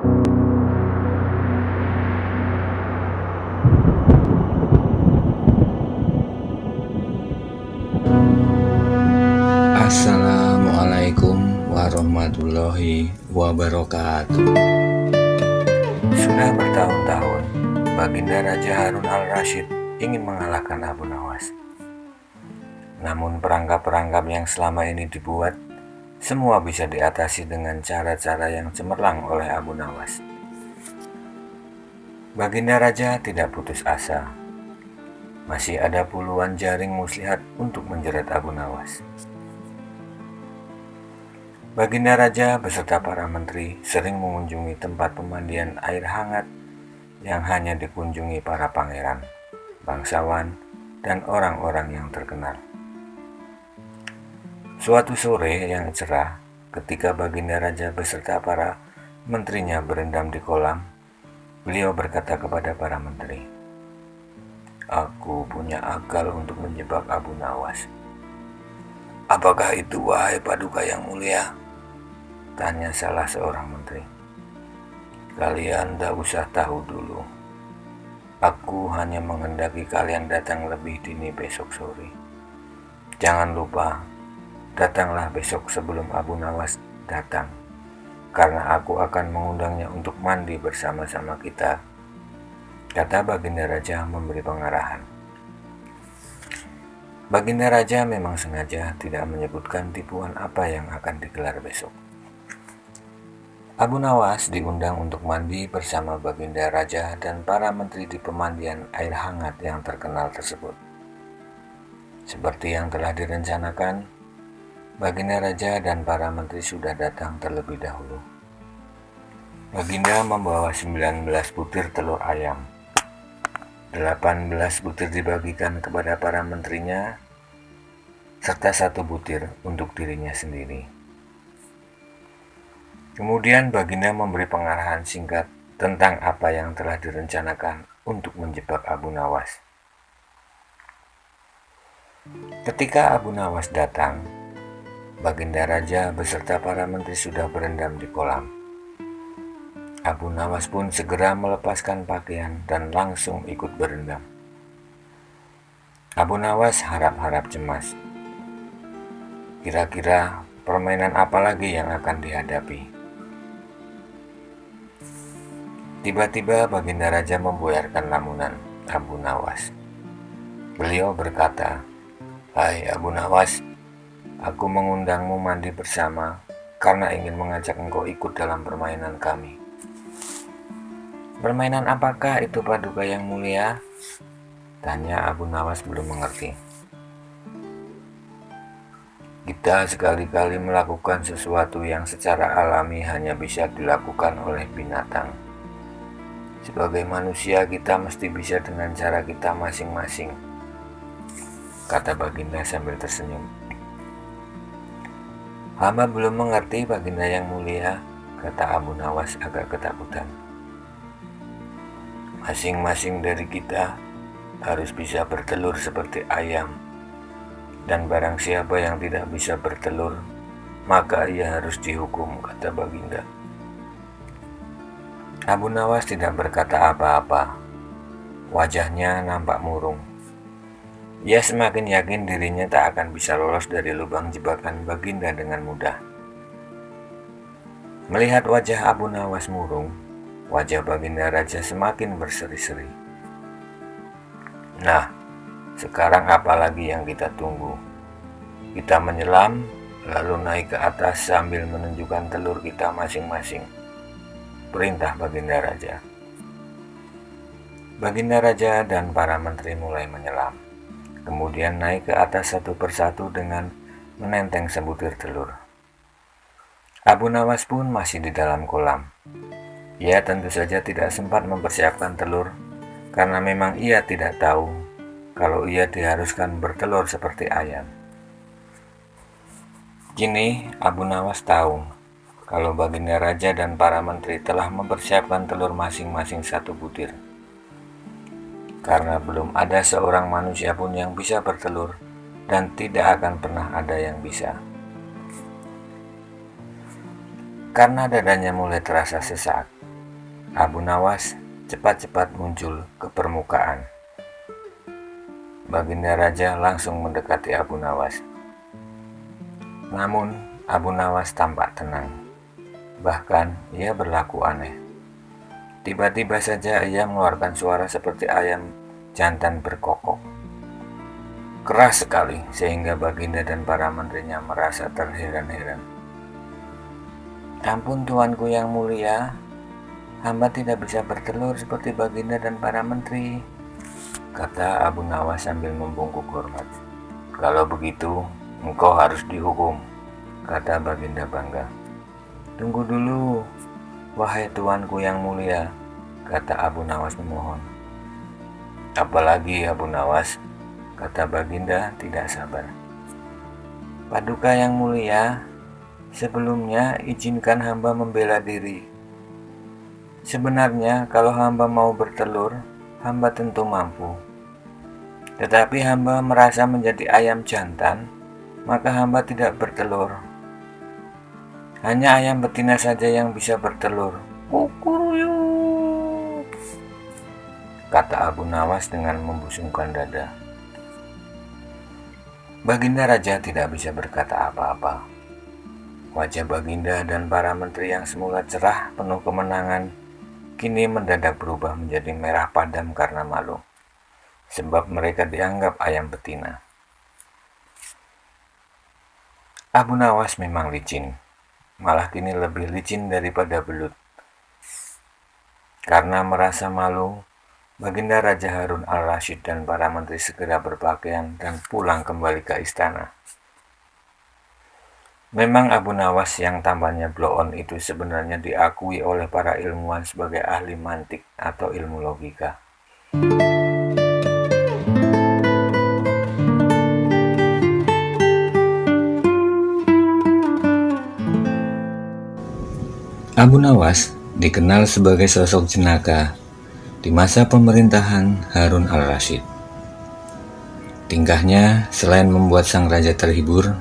Assalamualaikum warahmatullahi wabarakatuh. Sudah bertahun-tahun, Baginda Raja Harun al-Rasyid ingin mengalahkan Abu Nawas. Namun perangkap-perangkap yang selama ini dibuat, semua bisa diatasi dengan cara-cara yang cemerlang oleh Abu Nawas. Baginda Raja tidak putus asa. Masih ada puluhan jaring muslihat untuk menjerat Abu Nawas. Baginda Raja beserta para menteri sering mengunjungi tempat pemandian air hangat yang hanya dikunjungi para pangeran, bangsawan, dan orang-orang yang terkenal. Suatu sore yang cerah, ketika Baginda Raja beserta para menterinya berendam di kolam, beliau berkata kepada para menteri, "Aku punya akal untuk menjebak Abu Nawas." "Apakah itu, wahai Paduka yang mulia?" tanya salah seorang menteri. "Kalian tak usah tahu dulu. Aku hanya menghendaki kalian datang lebih dini besok sore. Jangan lupa, datanglah besok sebelum Abu Nawas datang, karena aku akan mengundangnya untuk mandi bersama-sama kita," kata Baginda Raja memberi pengarahan. Baginda Raja memang sengaja tidak menyebutkan tipuan apa yang akan digelar besok. Abu Nawas diundang untuk mandi bersama Baginda Raja dan para menteri di pemandian air hangat yang terkenal tersebut. Seperti yang telah direncanakan, Baginda Raja dan para menteri sudah datang terlebih dahulu. Baginda membawa 19 butir telur ayam. 18 butir dibagikan kepada para menterinya, serta 1 butir untuk dirinya sendiri. Kemudian Baginda memberi pengarahan singkat tentang apa yang telah direncanakan untuk menjebak Abu Nawas. Ketika Abu Nawas datang, Baginda Raja beserta para menteri sudah berendam di kolam. Abu Nawas pun segera melepaskan pakaian dan langsung ikut berendam. Abu Nawas harap-harap cemas. Kira-kira permainan apa lagi yang akan dihadapi? Tiba-tiba Baginda Raja memboyarkan lamunan Abu Nawas. Beliau berkata, "Hai Abu Nawas, aku mengundangmu mandi bersama karena ingin mengajak engkau ikut dalam permainan kami." "Permainan apakah itu, Paduka yang mulia?" tanya Abu Nawas belum mengerti. "Kita sekali-kali melakukan sesuatu yang secara alami hanya bisa dilakukan oleh binatang. Sebagai manusia kita mesti bisa dengan cara kita masing-masing," kata Baginda sambil tersenyum. "Hamba belum mengerti, Baginda yang mulia," kata Abu Nawas agak ketakutan. "Masing-masing dari kita harus bisa bertelur seperti ayam, dan barang siapa yang tidak bisa bertelur, maka ia harus dihukum," kata Baginda. Abu Nawas tidak berkata apa-apa. Wajahnya nampak murung. Ia semakin yakin dirinya tak akan bisa lolos dari lubang jebakan Baginda dengan mudah. Melihat wajah Abu Nawas murung, wajah Baginda Raja semakin berseri-seri. "Nah, sekarang apa lagi yang kita tunggu? Kita menyelam, lalu naik ke atas sambil menunjukkan telur kita masing-masing," perintah Baginda Raja. Baginda Raja dan para menteri mulai menyelam, kemudian naik ke atas satu persatu dengan menenteng sebutir telur. Abu Nawas pun masih di dalam kolam. Ia tentu saja tidak sempat mempersiapkan telur, karena memang ia tidak tahu kalau ia diharuskan bertelur seperti ayam. Kini Abu Nawas tahu kalau Baginda Raja dan para menteri telah mempersiapkan telur masing-masing 1 butir. Karena belum ada seorang manusia pun yang bisa bertelur, dan tidak akan pernah ada yang bisa. Karena dadanya mulai terasa sesak, Abu Nawas cepat-cepat muncul ke permukaan. Baginda Raja langsung mendekati Abu Nawas. Namun, Abu Nawas tampak tenang. Bahkan, ia berlaku aneh. Tiba-tiba saja ia mengeluarkan suara seperti ayam jantan berkokok. Keras sekali, sehingga Baginda dan para menterinya merasa terheran-heran. Ampun tuanku yang mulia, hamba tidak bisa bertelur seperti Baginda dan para menteri, kata Abu Nawas sambil membungkuk hormat. Kalau begitu, engkau harus dihukum, kata Baginda bangga. Tunggu dulu, wahai tuanku yang mulia, kata Abu Nawas memohon. Apalagi Abu Nawas, kata Baginda tidak sabar. Paduka yang mulia, sebelumnya izinkan hamba membela diri. Sebenarnya kalau hamba mau bertelur, hamba tentu mampu. Tetapi hamba merasa menjadi ayam jantan, maka hamba tidak bertelur. Hanya ayam betina saja yang bisa bertelur. Kukuruyuk, kata Abu Nawas dengan membusungkan dada. Baginda Raja tidak bisa berkata apa-apa. Wajah Baginda dan para menteri yang semula cerah penuh kemenangan, kini mendadak berubah menjadi merah padam karena malu, sebab mereka dianggap ayam betina. Abu Nawas memang licin, malah kini lebih licin daripada belut. Karena merasa malu, Baginda Raja Harun al-Rashid dan para menteri segera berpakaian dan pulang kembali ke istana. Memang Abu Nawas yang tampaknya blow-on itu sebenarnya diakui oleh para ilmuwan sebagai ahli mantik atau ilmu logika. Abu Nawas dikenal sebagai sosok jenaka di masa pemerintahan Harun al-Rashid. Tingkahnya selain membuat sang raja terhibur,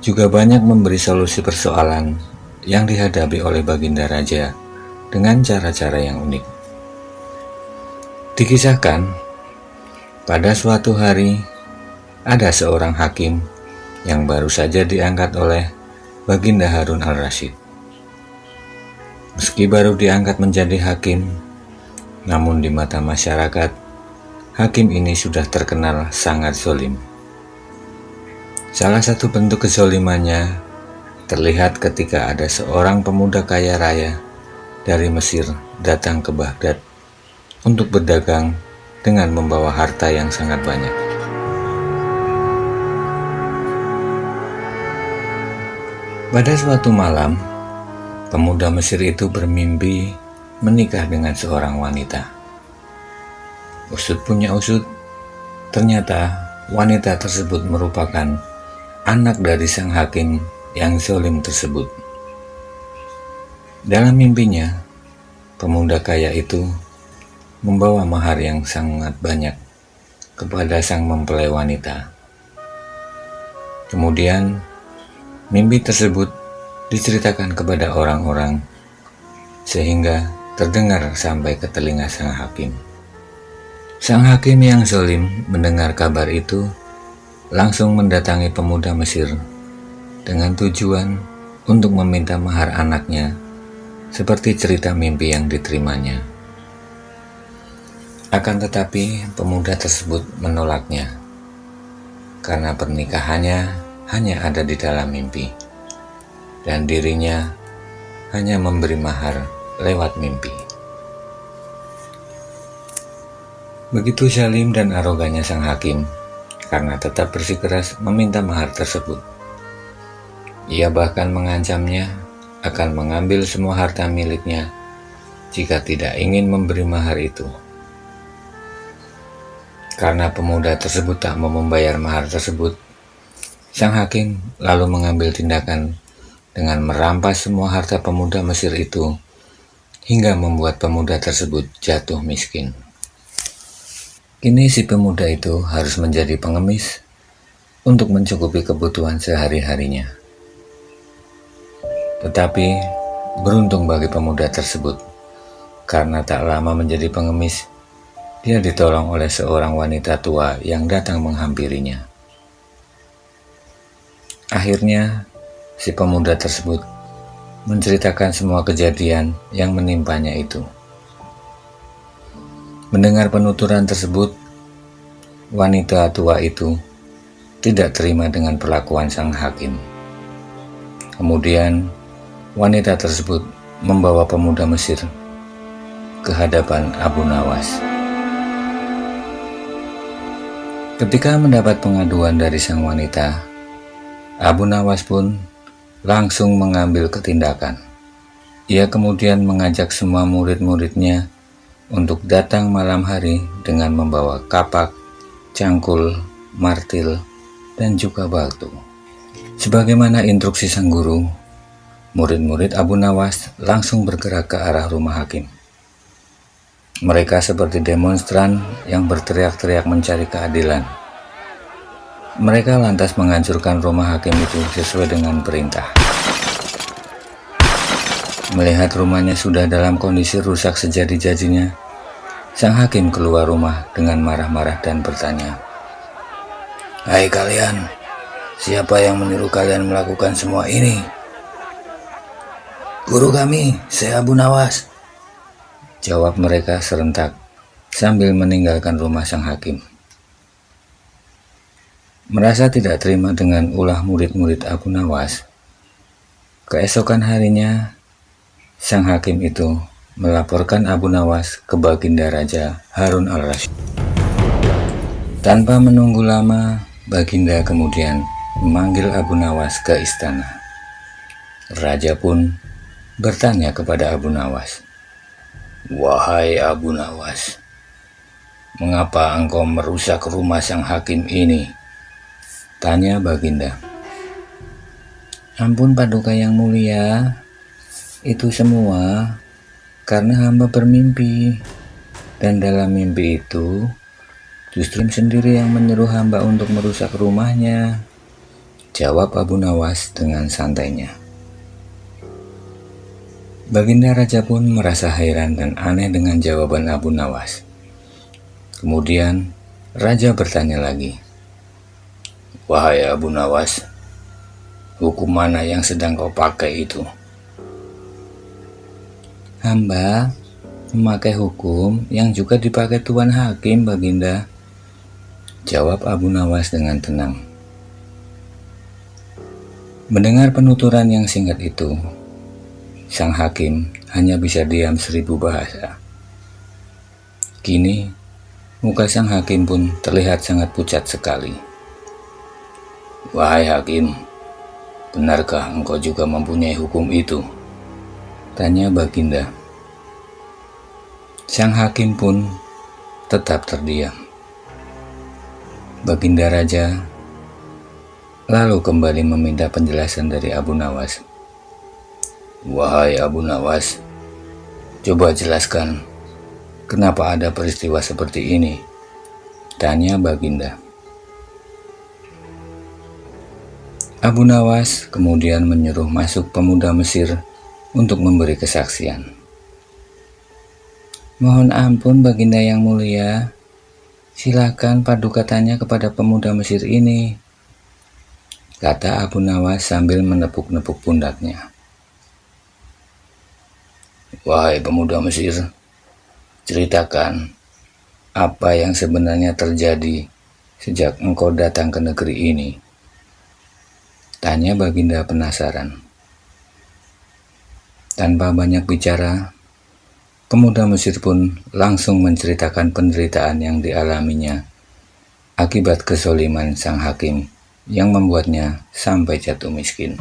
juga banyak memberi solusi persoalan yang dihadapi oleh Baginda Raja dengan cara-cara yang unik. Dikisahkan, pada suatu hari ada seorang hakim yang baru saja diangkat oleh Baginda Harun al-Rashid. Meski baru diangkat menjadi hakim, namun di mata masyarakat, hakim ini sudah terkenal sangat zalim. Salah satu bentuk kezalimannya terlihat ketika ada seorang pemuda kaya raya dari Mesir datang ke Baghdad untuk berdagang dengan membawa harta yang sangat banyak. Pada suatu malam, pemuda Mesir itu bermimpi menikah dengan seorang wanita. Usut punya usut, ternyata wanita tersebut merupakan anak dari sang hakim yang zalim tersebut. Dalam mimpinya, pemuda kaya itu membawa mahar yang sangat banyak kepada sang mempelai wanita. Kemudian, mimpi tersebut diceritakan kepada orang-orang sehingga terdengar sampai ke telinga sang hakim. Sang hakim yang zalim mendengar kabar itu langsung mendatangi pemuda Mesir dengan tujuan untuk meminta mahar anaknya seperti cerita mimpi yang diterimanya. Akan tetapi pemuda tersebut menolaknya karena pernikahannya hanya ada di dalam mimpi dan dirinya hanya memberi mahar lewat mimpi. Begitu zalim dan arogannya sang hakim karena tetap bersikeras meminta mahar tersebut. Ia bahkan mengancamnya akan mengambil semua harta miliknya jika tidak ingin memberi mahar itu. Karena pemuda tersebut tak mau membayar mahar tersebut, sang hakim lalu mengambil tindakan dengan merampas semua harta pemuda Mesir itu hingga membuat pemuda tersebut jatuh miskin. Kini si pemuda itu harus menjadi pengemis untuk mencukupi kebutuhan sehari-harinya. Tetapi beruntung bagi pemuda tersebut, Karena tak lama menjadi pengemis, dia ditolong oleh seorang wanita tua yang datang menghampirinya. Akhirnya, si pemuda tersebut menceritakan semua kejadian yang menimpanya itu. Mendengar penuturan tersebut, wanita tua itu tidak terima dengan perlakuan sang hakim. Kemudian, wanita tersebut membawa pemuda Mesir ke hadapan Abu Nawas. Ketika mendapat pengaduan dari sang wanita, Abu Nawas pun langsung mengambil tindakan. Ia kemudian mengajak semua murid-muridnya untuk datang malam hari dengan membawa kapak, cangkul, martil, dan juga batu. Sebagaimana instruksi sang guru, murid-murid Abu Nawas langsung bergerak ke arah rumah hakim. Mereka seperti demonstran yang berteriak-teriak mencari keadilan. Mereka lantas menghancurkan rumah hakim itu sesuai dengan perintah. Melihat rumahnya sudah dalam kondisi rusak sejadi-jadinya, sang hakim keluar rumah dengan marah-marah dan bertanya, "Hai kalian, siapa yang menyuruh kalian melakukan semua ini?" "Guru kami, Syekh Abu Nawas," jawab mereka serentak sambil meninggalkan rumah sang hakim. Merasa tidak terima dengan ulah murid-murid Abu Nawas, keesokan harinya sang hakim itu melaporkan Abu Nawas ke Baginda Raja Harun al-Rasyid. Tanpa menunggu lama, Baginda kemudian memanggil Abu Nawas ke istana. Raja pun bertanya kepada Abu Nawas, "Wahai Abu Nawas, mengapa engkau merusak rumah sang hakim ini?" Tanya Baginda. "Ampun Paduka yang mulia, itu semua karena hamba bermimpi, dan dalam mimpi itu justru sendiri yang menyuruh hamba untuk merusak rumahnya," jawab Abu Nawas dengan santainya. Baginda Raja pun merasa heran dan aneh dengan jawaban Abu Nawas. Kemudian Raja bertanya lagi, "Wahai Abu Nawas, hukum mana yang sedang kau pakai itu?" "Hamba memakai hukum yang juga dipakai Tuan Hakim, Baginda," jawab Abu Nawas dengan tenang. Mendengar penuturan yang singkat itu, sang hakim hanya bisa diam 1000 bahasa. Kini, muka sang hakim pun terlihat sangat pucat sekali. "Wahai hakim, benarkah engkau juga mempunyai hukum itu?" tanya Baginda. Sang hakim pun tetap terdiam. Baginda Raja lalu kembali meminta penjelasan dari Abu Nawas. "Wahai Abu Nawas, coba jelaskan kenapa ada peristiwa seperti ini?" tanya Baginda. Abu Nawas kemudian menyuruh masuk pemuda Mesir untuk memberi kesaksian. "Mohon ampun Baginda yang mulia, silakan Paduka tanya kepada pemuda Mesir ini," kata Abu Nawas sambil menepuk-nepuk pundaknya. "Wahai pemuda Mesir, ceritakan apa yang sebenarnya terjadi sejak engkau datang ke negeri ini," tanya Baginda penasaran. Tanpa banyak bicara, pemuda Mesir pun langsung menceritakan penderitaan yang dialaminya akibat kezoliman sang hakim yang membuatnya sampai jatuh miskin.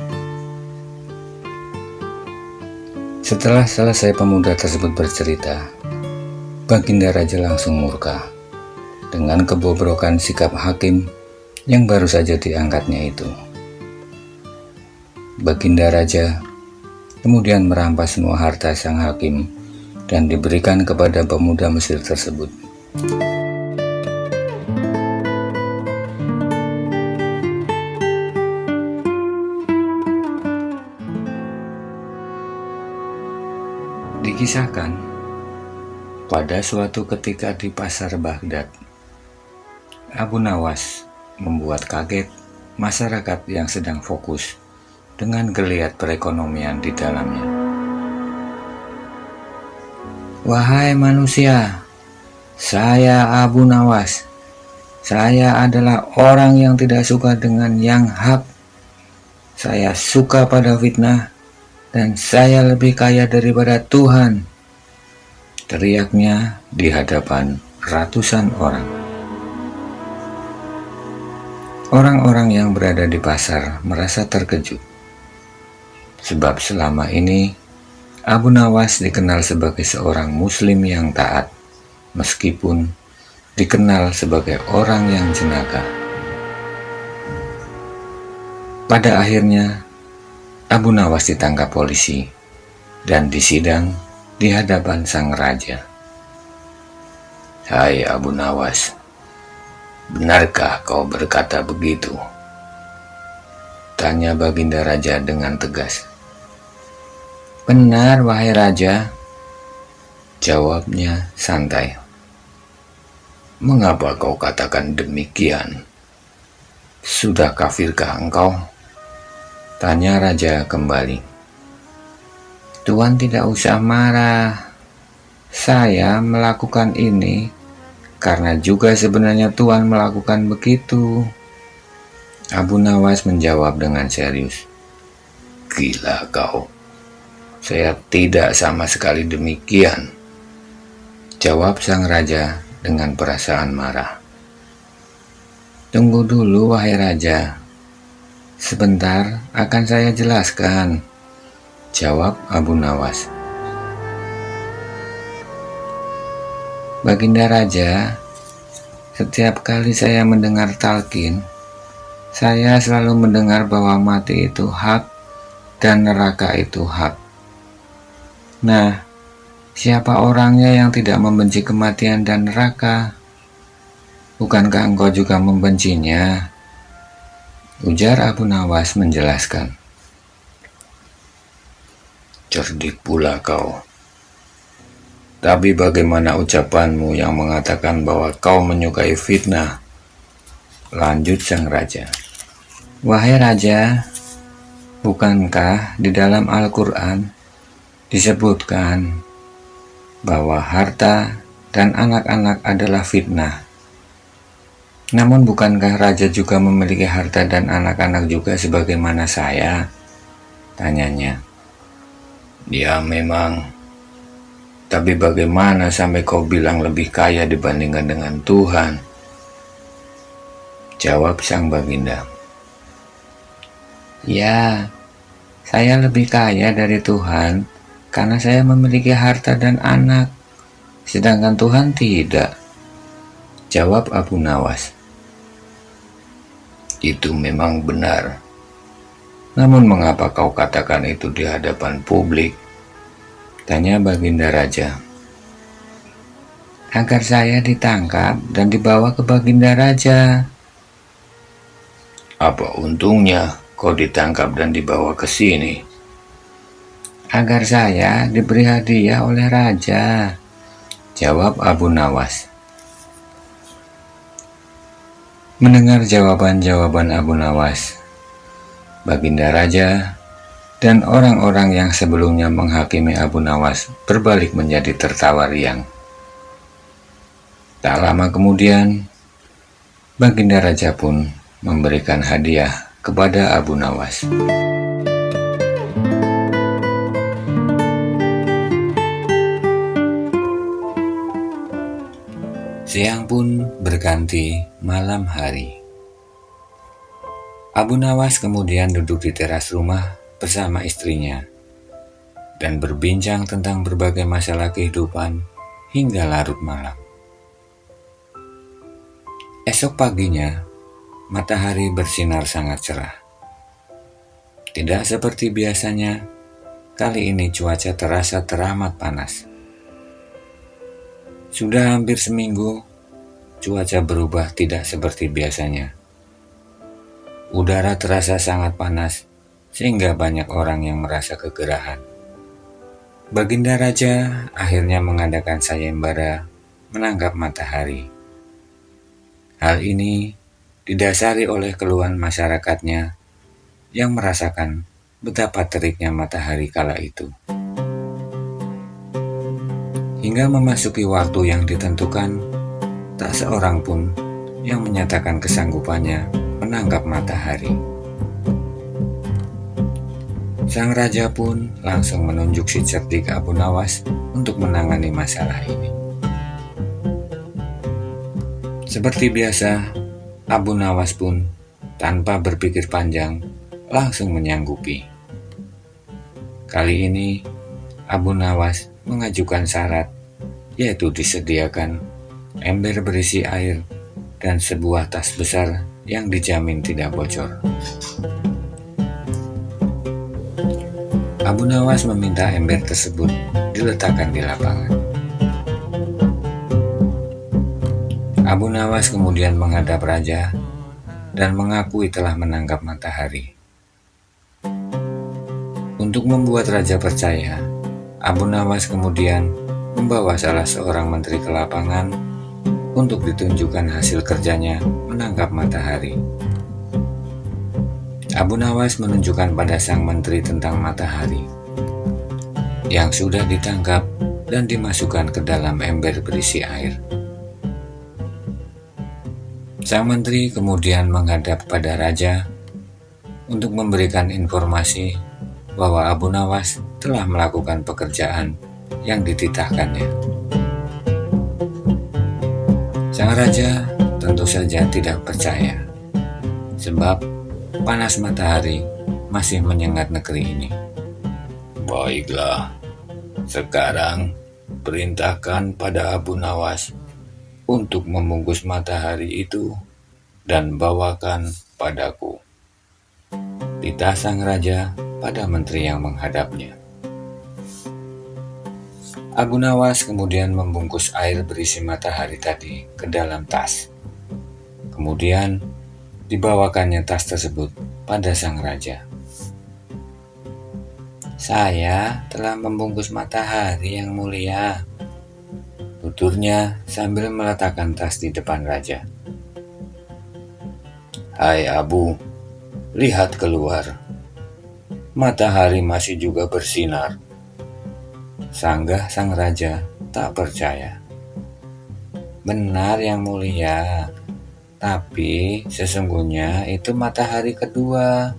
Setelah selesai pemuda tersebut bercerita, Baginda Raja langsung murka dengan kebobrokan sikap hakim yang baru saja diangkatnya itu. Baginda Raja kemudian merampas semua harta sang hakim dan diberikan kepada pemuda Mesir tersebut. Dikisahkan, Pada suatu ketika di pasar Baghdad, Abu Nawas membuat kaget masyarakat yang sedang fokus dengan geliat perekonomian di dalamnya. "Wahai manusia, saya Abu Nawas. Saya adalah orang yang tidak suka dengan yang hak. Saya suka pada fitnah dan saya lebih kaya daripada Tuhan," teriaknya di hadapan ratusan orang. Orang-orang yang berada di pasar merasa terkejut, sebab selama ini Abu Nawas dikenal sebagai seorang muslim yang taat, meskipun dikenal sebagai orang yang jenaka. Pada akhirnya, Abu Nawas ditangkap polisi dan disidang di hadapan sang raja. "Hai Abu Nawas, benarkah kau berkata begitu?" tanya Baginda Raja dengan tegas. "Benar, wahai raja," jawabnya santai. "Mengapa kau katakan demikian? Sudah kafirkah engkau?" tanya raja kembali. "Tuan tidak usah marah. Saya melakukan ini karena juga sebenarnya Tuan melakukan begitu," Abu Nawas menjawab dengan serius. "Gila kau. Saya tidak sama sekali demikian," jawab sang raja dengan perasaan marah. "Tunggu dulu, wahai raja. Sebentar akan saya jelaskan," jawab Abu Nawas. "Baginda Raja, setiap kali saya mendengar talqin, saya selalu mendengar bahwa mati itu hak dan neraka itu hak. Nah, siapa orangnya yang tidak membenci kematian dan neraka? Bukankah engkau juga membencinya?" ujar Abu Nawas menjelaskan. "Cerdik pula kau. Tapi bagaimana ucapanmu yang mengatakan bahwa kau menyukai fitnah?" lanjut sang raja. "Wahai raja, bukankah di dalam Al-Quran disebutkan bahwa harta dan anak-anak adalah fitnah? Namun bukankah raja juga memiliki harta dan anak-anak juga sebagaimana saya?" tanyanya. "Ya memang, tapi bagaimana sampai kau bilang lebih kaya dibandingkan dengan Tuhan?" jawab sang baginda. "Ya, saya lebih kaya dari Tuhan karena saya memiliki harta dan anak, sedangkan Tuhan tidak," jawab Abu Nawas. "Itu memang benar. Namun mengapa kau katakan itu di hadapan publik?" tanya Baginda Raja. "Agar saya ditangkap dan dibawa ke Baginda Raja." "Apa untungnya kau ditangkap dan dibawa ke sini?" "Agar saya diberi hadiah oleh raja," jawab Abu Nawas. Mendengar jawaban-jawaban Abu Nawas, Baginda Raja dan orang-orang yang sebelumnya menghakimi Abu Nawas berbalik menjadi tertawa riang. Tak lama kemudian, Baginda Raja pun memberikan hadiah kepada Abu Nawas. Siang pun berganti malam hari. Abu Nawas kemudian duduk di teras rumah bersama istrinya dan berbincang tentang berbagai masalah kehidupan hingga larut malam. Esok paginya, matahari bersinar sangat cerah. Tidak seperti biasanya, kali ini cuaca terasa teramat panas. Sudah hampir seminggu, cuaca berubah tidak seperti biasanya. Udara terasa sangat panas, sehingga banyak orang yang merasa kegerahan. Baginda Raja akhirnya mengadakan sayembara menangkap matahari. Hal ini didasari oleh keluhan masyarakatnya yang merasakan betapa teriknya matahari kala itu. Hingga memasuki waktu yang ditentukan, tak seorang pun yang menyatakan kesanggupannya menangkap matahari. Sang raja pun langsung menunjuk si cerdik Abu Nawas untuk menangani masalah ini. Seperti biasa, Abu Nawas pun tanpa berpikir panjang langsung menyanggupi. Kali ini Abu Nawas mengajukan syarat, yaitu disediakan ember berisi air dan sebuah tas besar yang dijamin tidak bocor. Abu Nawas meminta ember tersebut diletakkan di lapangan. Abu Nawas kemudian menghadap raja dan mengakui telah menangkap matahari. Untuk membuat raja percaya, Abu Nawas kemudian membawa salah seorang menteri ke lapangan untuk ditunjukkan hasil kerjanya menangkap matahari. Abu Nawas menunjukkan pada sang menteri tentang matahari yang sudah ditangkap dan dimasukkan ke dalam ember berisi air. Sang menteri kemudian menghadap pada raja untuk memberikan informasi bahwa Abu Nawas telah melakukan pekerjaan yang dititahkannya. Sang raja tentu saja tidak percaya, sebab panas matahari masih menyengat negeri ini. Baiklah, sekarang perintahkan pada Abu Nawas untuk membungkus matahari itu dan bawakan padaku, titah sang raja pada menteri yang menghadapnya. Abu Nawas kemudian membungkus air berisi matahari tadi ke dalam tas. Kemudian dibawakannya tas tersebut pada sang raja. Saya telah membungkus matahari yang mulia, tuturnya sambil meletakkan tas di depan raja. Hai Abu, lihat keluar. Matahari masih juga bersinar. Sanggah sang raja tak percaya. Benar yang mulia, tapi sesungguhnya itu matahari kedua,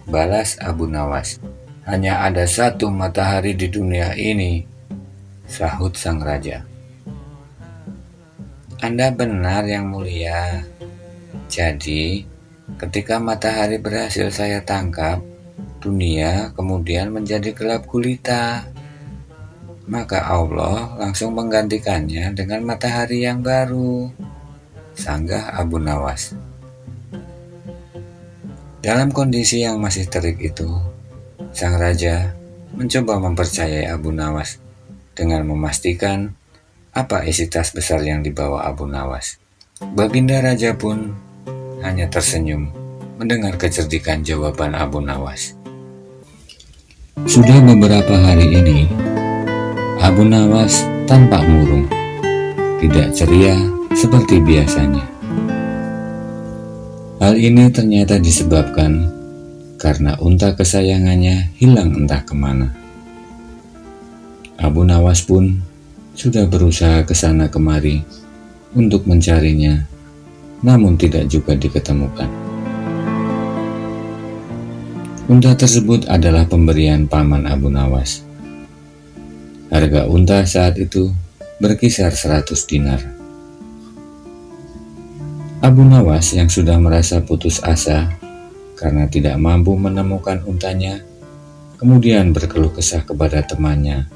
balas Abu Nawas. Hanya ada satu matahari di dunia ini, sahut sang raja. Anda benar yang mulia. Jadi, ketika matahari berhasil saya tangkap, dunia kemudian menjadi gelap gulita. Maka Allah langsung menggantikannya dengan matahari yang baru, sanggah Abu Nawas. Dalam kondisi yang masih terik itu, sang raja mencoba mempercayai Abu Nawas dengan memastikan apa isi tas besar yang dibawa Abu Nawas. Baginda raja pun hanya tersenyum mendengar kecerdikan jawaban Abu Nawas. Sudah beberapa hari ini, Abu Nawas tampak murung, tidak ceria seperti biasanya. Hal ini ternyata disebabkan karena unta kesayangannya hilang entah kemana. Abu Nawas pun sudah berusaha ke sana kemari untuk mencarinya, namun tidak juga diketemukan. Unta tersebut adalah pemberian paman Abu Nawas. Harga unta saat itu berkisar 100 dinar. Abu Nawas yang sudah merasa putus asa karena tidak mampu menemukan untanya, kemudian berkeluh kesah kepada temannya,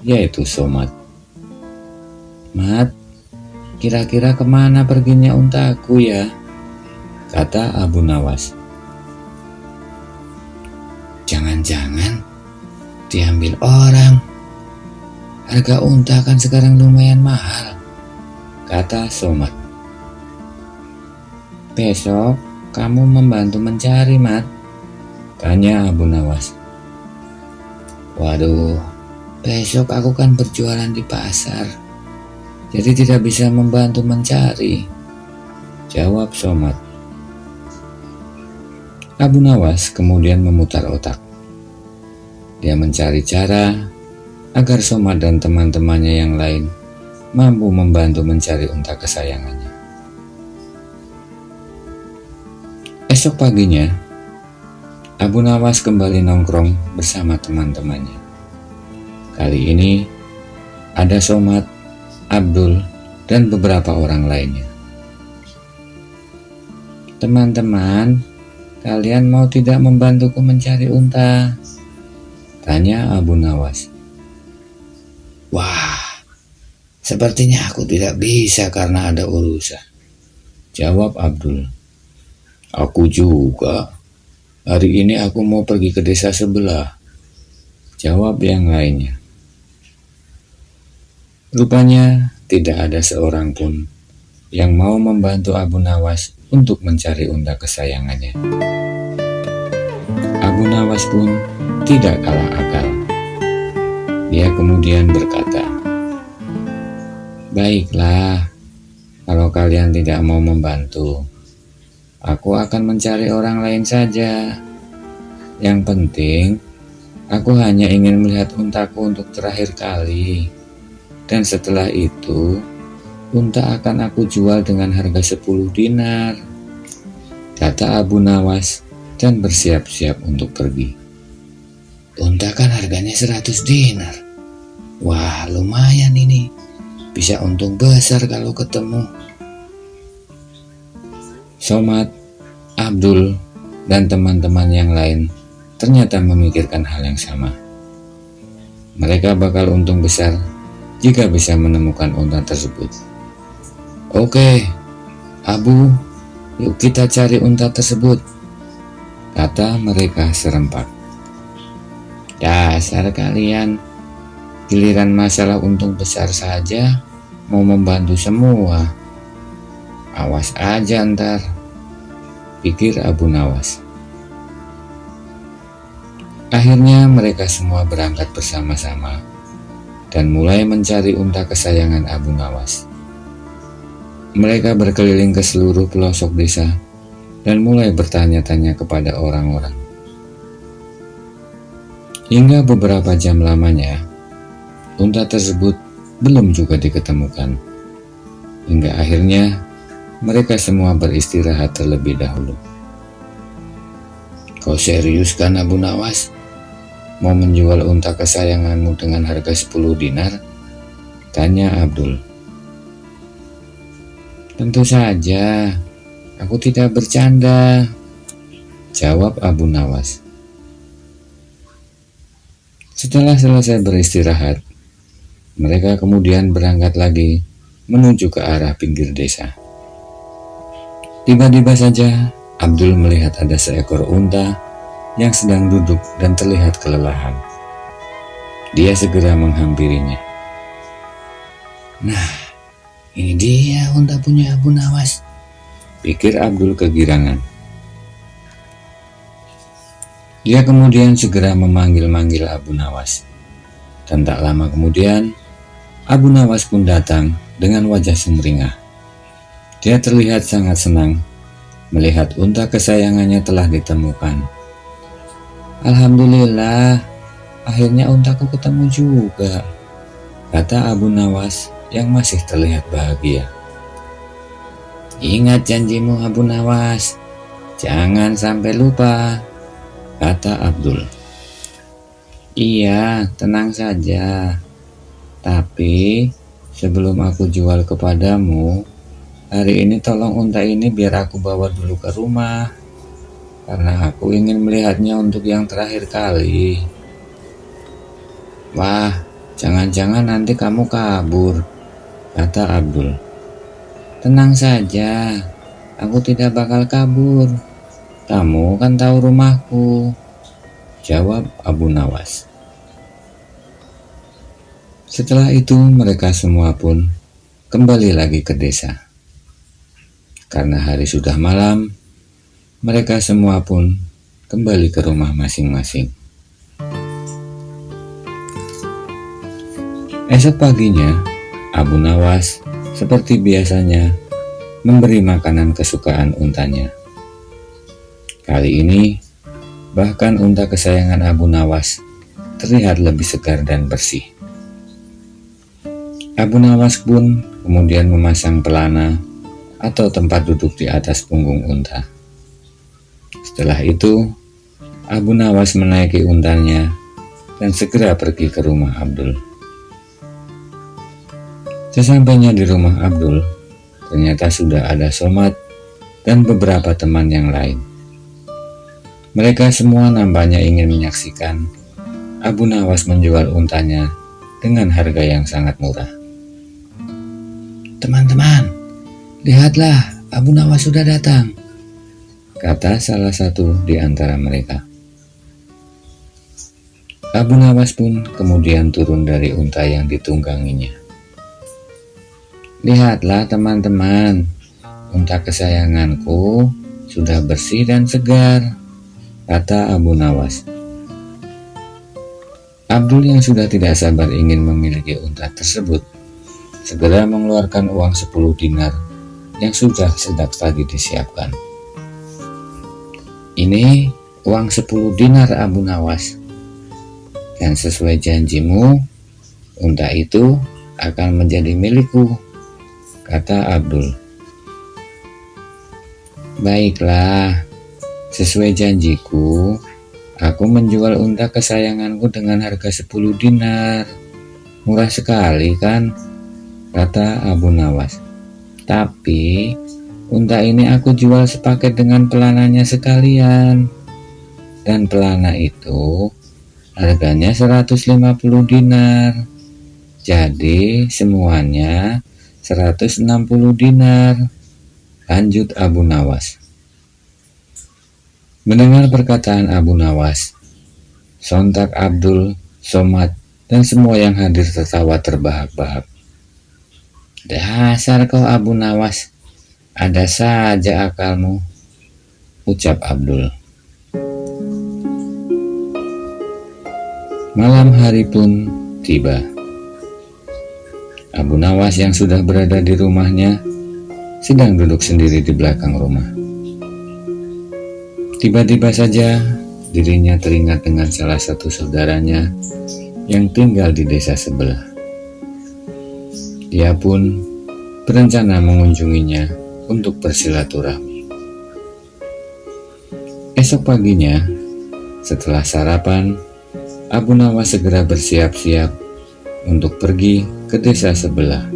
yaitu Somad. Mat, kira-kira kemana perginya untaku ya? Kata Abu Nawas. Jangan-jangan diambil orang. Harga unta kan sekarang lumayan mahal, kata Somad. Besok kamu membantu mencari, Mat? Tanya Abu Nawas. Waduh, Besok aku kan berjualan di pasar, jadi tidak bisa membantu mencari, jawab Somad. Abu Nawas kemudian memutar otak. Dia mencari cara agar Somad dan teman-temannya yang lain mampu membantu mencari unta kesayangannya. Esok paginya, Abu Nawas kembali nongkrong bersama teman-temannya. Kali ini ada Somad, Abdul, dan beberapa orang lainnya. Teman-teman, kalian mau tidak membantuku mencari unta? Tanya Abu Nawas. Wah, sepertinya aku tidak bisa karena ada urusan, jawab Abdul. Aku juga. Hari ini aku mau pergi ke desa sebelah, jawab yang lainnya. Rupanya tidak ada seorang pun yang mau membantu Abu Nawas untuk mencari unta kesayangannya. Abu Nawas pun tidak kalah akal. Dia kemudian berkata, baiklah, kalau kalian tidak mau membantu, aku akan mencari orang lain saja. Yang penting, aku hanya ingin melihat untaku untuk terakhir kali. Dan setelah itu, unta akan aku jual dengan harga 10 dinar, kata Abu Nawas dan bersiap-siap untuk pergi. Unta kan harganya 100 dinar. Wah, lumayan ini. Bisa untung besar kalau ketemu. Somad, Abdul, dan teman-teman yang lain ternyata memikirkan hal yang sama. Mereka bakal untung besar jika bisa menemukan unta tersebut. Oke, Abu, yuk kita cari unta tersebut, kata mereka serempak. Dasar kalian, giliran masalah untung besar saja mau membantu semua. Awas aja ntar, pikir Abu Nawas. Akhirnya mereka semua berangkat bersama-sama dan mulai mencari unta kesayangan Abu Nawas. Mereka berkeliling ke seluruh pelosok desa dan mulai bertanya-tanya kepada orang-orang. Hingga beberapa jam lamanya, unta tersebut belum juga diketemukan. Hingga akhirnya mereka semua beristirahat terlebih dahulu. Kau serius kan Abu Nawas? Mau menjual unta kesayanganmu dengan harga 10 dinar? Tanya Abdul. Tentu saja, aku tidak bercanda, jawab Abu Nawas. Setelah selesai beristirahat, mereka kemudian berangkat lagi menuju ke arah pinggir desa. Tiba-tiba saja Abdul melihat ada seekor unta yang sedang duduk dan terlihat kelelahan. Dia segera menghampirinya. Nah, ini dia unta punya Abu Nawas, pikir Abdul kegirangan. Dia kemudian segera memanggil-manggil Abu Nawas. Dan tak lama kemudian, Abu Nawas pun datang dengan wajah sumringah. Dia terlihat sangat senang melihat unta kesayangannya telah ditemukan. Alhamdulillah, akhirnya untaku ketemu juga, kata Abu Nawas yang masih terlihat bahagia. Ingat janjimu Abu Nawas, jangan sampai lupa, kata Abdul. Iya, tenang saja. Tapi sebelum aku jual kepadamu, hari ini tolong unta ini biar aku bawa dulu ke rumah, karena aku ingin melihatnya untuk yang terakhir kali. Wah, jangan-jangan nanti kamu kabur, kata Abdul. Tenang saja, aku tidak bakal kabur. Kamu kan tahu rumahku, jawab Abu Nawas. Setelah itu mereka semua pun kembali lagi ke desa. Karena hari sudah malam, mereka semua pun kembali ke rumah masing-masing. Esok paginya, Abu Nawas seperti biasanya memberi makanan kesukaan untanya. Kali ini, bahkan unta kesayangan Abu Nawas terlihat lebih segar dan bersih. Abu Nawas pun kemudian memasang pelana atau tempat duduk di atas punggung unta. Setelah itu, Abu Nawas menaiki untanya dan segera pergi ke rumah Abdul. Sesampainya di rumah Abdul, ternyata sudah ada Somad dan beberapa teman yang lain. Mereka semua nampaknya ingin menyaksikan Abu Nawas menjual untanya dengan harga yang sangat murah. "Teman-teman, lihatlah, Abu Nawas sudah datang," kata salah satu di antara mereka. Abu Nawas pun kemudian turun dari unta yang ditungganginya. "Lihatlah teman-teman, unta kesayanganku sudah bersih dan segar," kata Abu Nawas. Abdul yang sudah tidak sabar ingin memiliki unta tersebut, segera mengeluarkan uang 10 dinar yang sudah sejak tadi disiapkan. "Ini uang 10 dinar Abu Nawas, dan sesuai janjimu, unta itu akan menjadi milikku," kata Abdul. "Baiklah, sesuai janjiku, aku menjual unta kesayanganku dengan harga 10 dinar. Murah sekali kan?" kata Abu Nawas. "Tapi unta ini aku jual sepaket dengan pelananya sekalian. Dan pelana itu harganya 150 dinar. Jadi semuanya 160 dinar, lanjut Abu Nawas. Mendengar perkataan Abu Nawas, sontak Abdul, Somad, dan semua yang hadir tertawa terbahak-bahak. "Dasar kau Abu Nawas, ada saja akalmu," ucap Abdul. Malam hari pun tiba. Abu Nawas yang sudah berada di rumahnya sedang duduk sendiri di belakang rumah. Tiba-tiba saja dirinya teringat dengan salah satu saudaranya yang tinggal di desa sebelah. Dia pun berencana mengunjunginya untuk bersilaturahmi. Esok paginya, setelah sarapan, Abu Nawas segera bersiap-siap untuk pergi ke desa sebelah.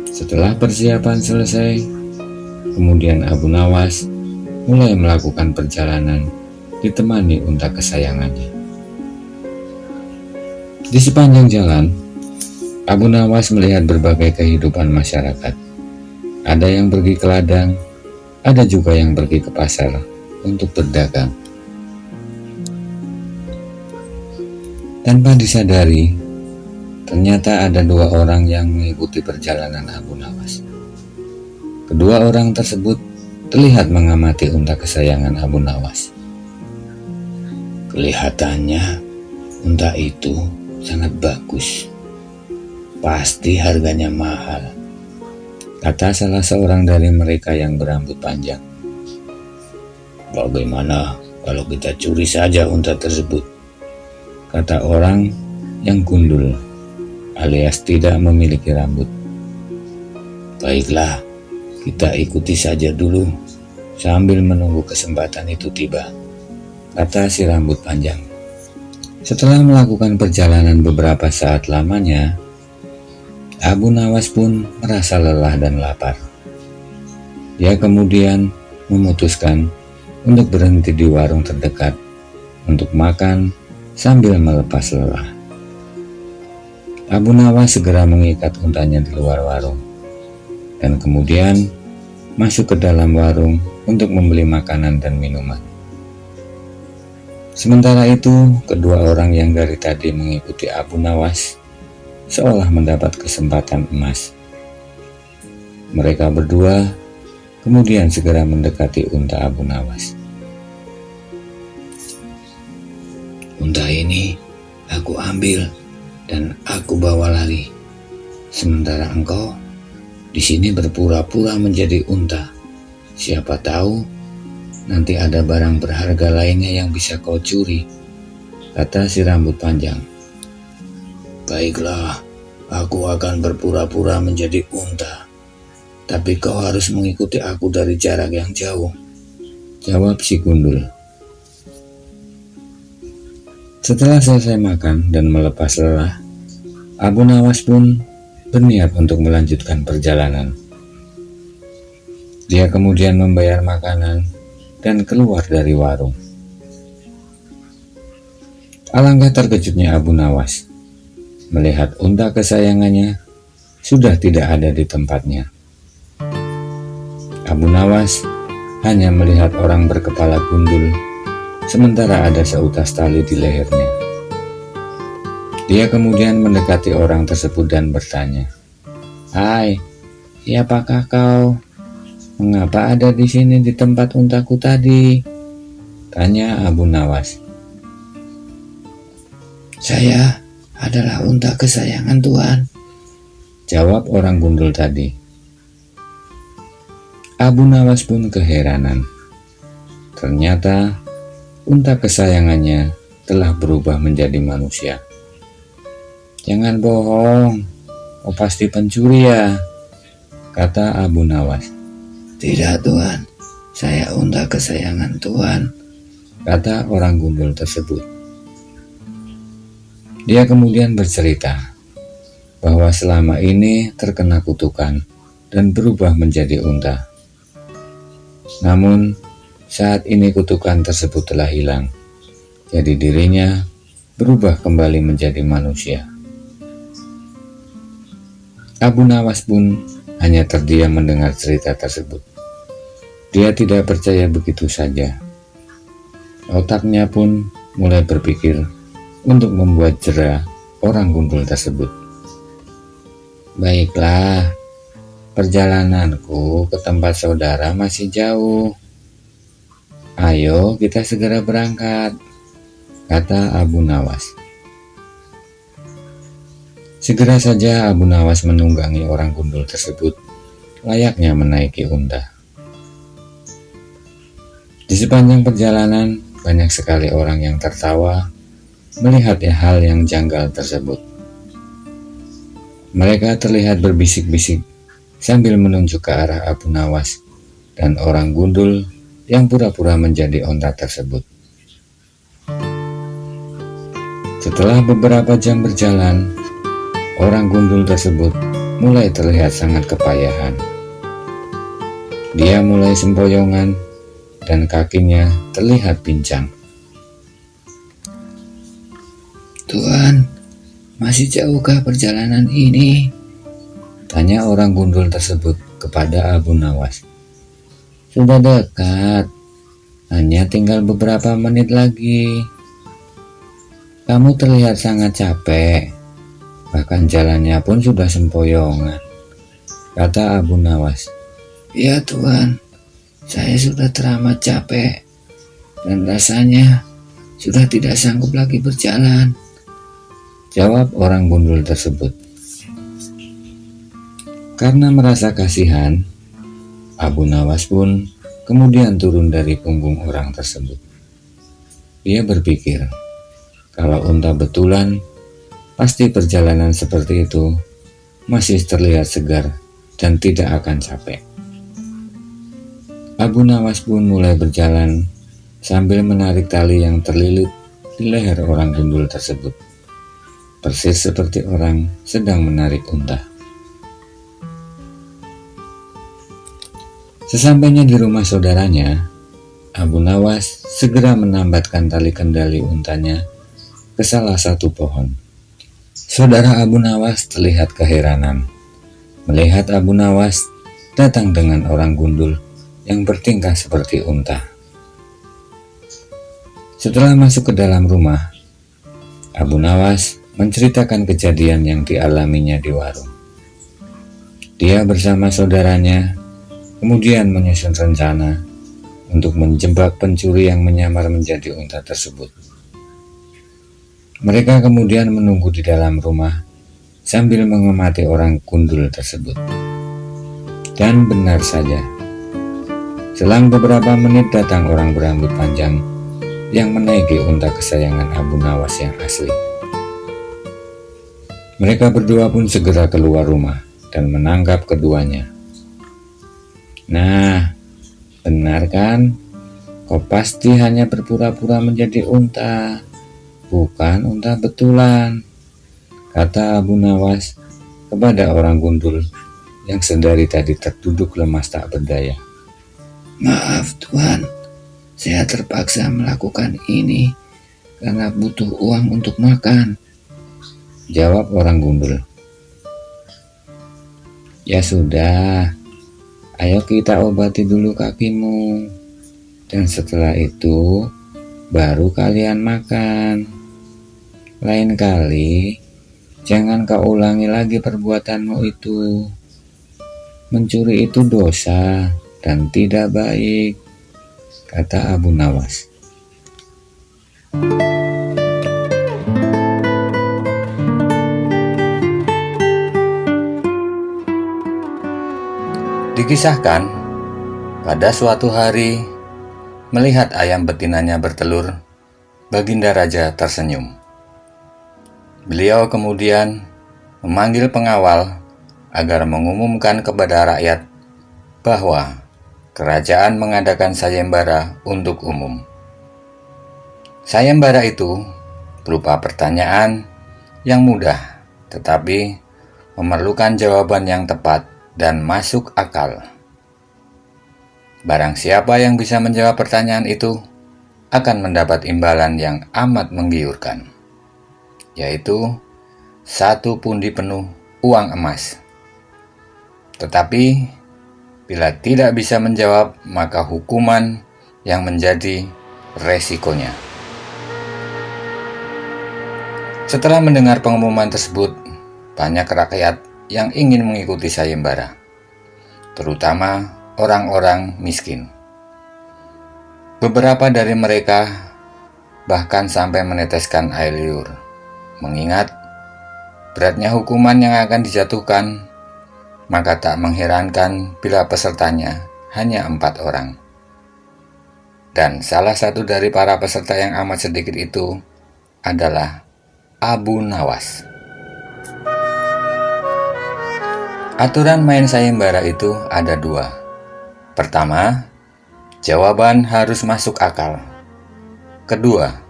Setelah persiapan selesai, kemudian Abu Nawas mulai melakukan perjalanan ditemani unta kesayangannya. Di sepanjang jalan, Abu Nawas melihat berbagai kehidupan masyarakat. Ada yang pergi ke ladang, ada juga yang pergi ke pasar untuk berdagang. Tanpa disadari, ternyata ada 2 orang yang mengikuti perjalanan Abu Nawas. Kedua orang tersebut terlihat mengamati unta kesayangan Abu Nawas. "Kelihatannya unta itu sangat bagus. Pasti harganya mahal," kata salah seorang dari mereka yang berambut panjang. "Bagaimana kalau kita curi saja unta tersebut?" kata orang yang gundul alias tidak memiliki rambut. "Baiklah, kita ikuti saja dulu sambil menunggu kesempatan itu tiba," kata si rambut panjang. Setelah melakukan perjalanan beberapa saat lamanya, Abu Nawas pun merasa lelah dan lapar. Dia kemudian memutuskan untuk berhenti di warung terdekat untuk makan sambil melepas lelah. Abu Nawas segera mengikat untanya di luar warung dan kemudian masuk ke dalam warung untuk membeli makanan dan minuman. Sementara itu, kedua orang yang dari tadi mengikuti Abu Nawas seolah mendapat kesempatan emas. Mereka berdua kemudian segera mendekati unta Abu Nawas. "Unta ini aku ambil dan aku bawa lari. Sementara engkau di sini berpura-pura menjadi unta. Siapa tahu nanti ada barang berharga lainnya yang bisa kau curi, kata si rambut panjang. Baiklah, aku akan berpura-pura menjadi unta. Tapi kau harus mengikuti aku dari jarak yang jauh, jawab si gundul. Setelah selesai makan dan melepas lelah, Abu Nawas pun berniat untuk melanjutkan perjalanan. Dia kemudian membayar makanan dan keluar dari warung. Alangkah terkejutnya Abu Nawas melihat unta kesayangannya sudah tidak ada di tempatnya. Abu Nawas hanya melihat orang berkepala gundul, sementara ada seutas tali di lehernya. Dia kemudian mendekati orang tersebut dan bertanya, "Hai, siapakah kau? Mengapa ada di sini di tempat untaku tadi?" tanya Abu Nawas. "Saya adalah unta kesayangan Tuan," jawab orang gundul tadi. Abu Nawas pun keheranan. Ternyata unta kesayangannya telah berubah menjadi manusia. "Jangan bohong, kau pasti pencuri ya?" kata Abu Nawas. "Tidak Tuan, saya unta kesayangan Tuan," kata orang gundul tersebut. Dia kemudian bercerita bahwa selama ini terkena kutukan dan berubah menjadi unta. Namun saat ini kutukan tersebut telah hilang, jadi dirinya berubah kembali menjadi manusia. Abu Nawas pun hanya terdiam mendengar cerita tersebut. Dia tidak percaya begitu saja. Otaknya pun mulai berpikir untuk membuat jera orang gundul tersebut. "Baiklah, perjalananku ke tempat saudara masih jauh. Ayo kita segera berangkat," kata Abu Nawas. Segera saja Abu Nawas menunggangi orang gundul tersebut, layaknya menaiki unta. Di sepanjang perjalanan, banyak sekali orang yang tertawa melihat hal yang janggal tersebut. Mereka terlihat berbisik-bisik sambil menunjuk ke arah Abu Nawas dan orang gundul yang pura-pura menjadi unta tersebut. Setelah beberapa jam berjalan, orang gundul tersebut mulai terlihat sangat kepayahan. Dia mulai sempoyongan dan kakinya terlihat pincang. "Tuan, masih jauhkah perjalanan ini?" tanya orang gundul tersebut kepada Abu Nawas. "Sudah dekat, hanya tinggal beberapa menit lagi. Kamu terlihat sangat capek, bahkan jalannya pun sudah sempoyongan," kata Abu Nawas. "Ya Tuan, saya sudah teramat capek dan rasanya sudah tidak sanggup lagi berjalan," jawab orang gundul tersebut. Karena merasa kasihan, Abu Nawas pun kemudian turun dari punggung orang tersebut. Dia berpikir, kalau unta betulan, pasti perjalanan seperti itu masih terlihat segar dan tidak akan capek. Abu Nawas pun mulai berjalan sambil menarik tali yang terlilit di leher orang gundul tersebut, persis seperti orang sedang menarik unta. Sesampainya di rumah saudaranya, Abu Nawas segera menambatkan tali kendali untanya ke salah satu pohon. Saudara Abu Nawas terlihat keheranan melihat Abu Nawas datang dengan orang gundul yang bertingkah seperti unta. Setelah masuk ke dalam rumah, Abu Nawas menceritakan kejadian yang dialaminya di warung. Dia bersama saudaranya kemudian menyusun rencana untuk menjebak pencuri yang menyamar menjadi unta tersebut. Mereka kemudian menunggu di dalam rumah sambil mengamati orang gundul tersebut. Dan benar saja, selang beberapa menit datang orang berambut panjang yang menaiki unta kesayangan Abu Nawas yang asli. Mereka berdua pun segera keluar rumah dan menangkap keduanya. Nah, benar kan? Kau pasti hanya berpura-pura menjadi unta, bukan unta betulan, kata Abu Nawas kepada orang gundul yang sedari tadi terduduk lemas tak berdaya. Maaf Tuan, saya terpaksa melakukan ini karena butuh uang untuk makan, jawab orang gundul. Ya sudah, ayo kita obati dulu kakimu, dan setelah itu baru kalian makan. Lain kali jangan kau ulangi lagi perbuatanmu itu. Mencuri itu dosa dan tidak baik, kata Abu Nawas. Dikisahkan, pada suatu hari, melihat ayam betinanya bertelur, Baginda Raja tersenyum. Beliau kemudian memanggil pengawal agar mengumumkan kepada rakyat bahwa kerajaan mengadakan sayembara untuk umum. Sayembara itu berupa pertanyaan yang mudah, tetapi memerlukan jawaban yang tepat dan masuk akal. Barang siapa yang bisa menjawab pertanyaan itu akan mendapat imbalan yang amat menggiurkan, yaitu 1 pundi penuh uang emas. Tetapi bila tidak bisa menjawab, maka hukuman yang menjadi resikonya. Setelah mendengar pengumuman tersebut, banyak rakyat yang ingin mengikuti sayembara, terutama orang-orang miskin. Beberapa dari mereka bahkan sampai meneteskan air liur, mengingat beratnya hukuman yang akan dijatuhkan. Maka tak mengherankan bila pesertanya hanya 4 orang. Dan salah satu dari para peserta yang amat sedikit itu adalah Abu Nawas. Aturan main sayembara itu ada 2. Pertama, jawaban harus masuk akal. Kedua,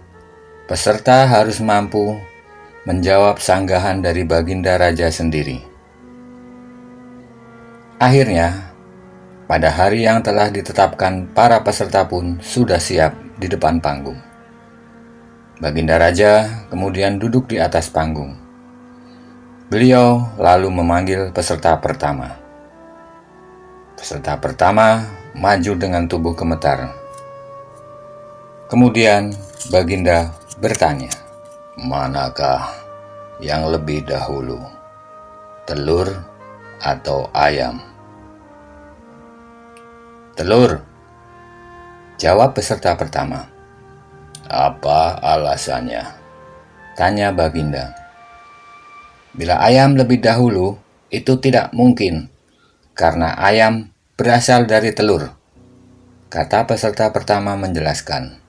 peserta harus mampu menjawab sanggahan dari Baginda Raja sendiri. Akhirnya, pada hari yang telah ditetapkan, para peserta pun sudah siap di depan panggung. Baginda Raja kemudian duduk di atas panggung. Beliau lalu memanggil peserta pertama. Peserta pertama maju dengan tubuh gemetar. Kemudian Baginda bertanya, manakah yang lebih dahulu, telur atau ayam? Telur, jawab peserta pertama. Apa alasannya? Tanya Baginda. Bila ayam lebih dahulu, itu tidak mungkin, karena ayam berasal dari telur, kata peserta pertama menjelaskan.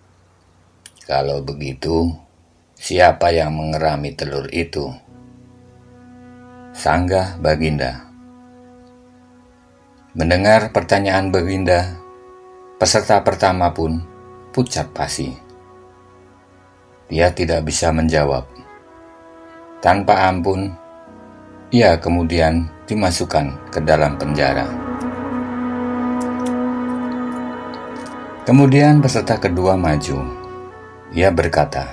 Kalau begitu, siapa yang mengerami telur itu? Sanggah Baginda. Mendengar pertanyaan Baginda, peserta pertama pun pucat pasi. Dia tidak bisa menjawab. Tanpa ampun, ia kemudian dimasukkan ke dalam penjara. Kemudian peserta kedua maju. Ia berkata,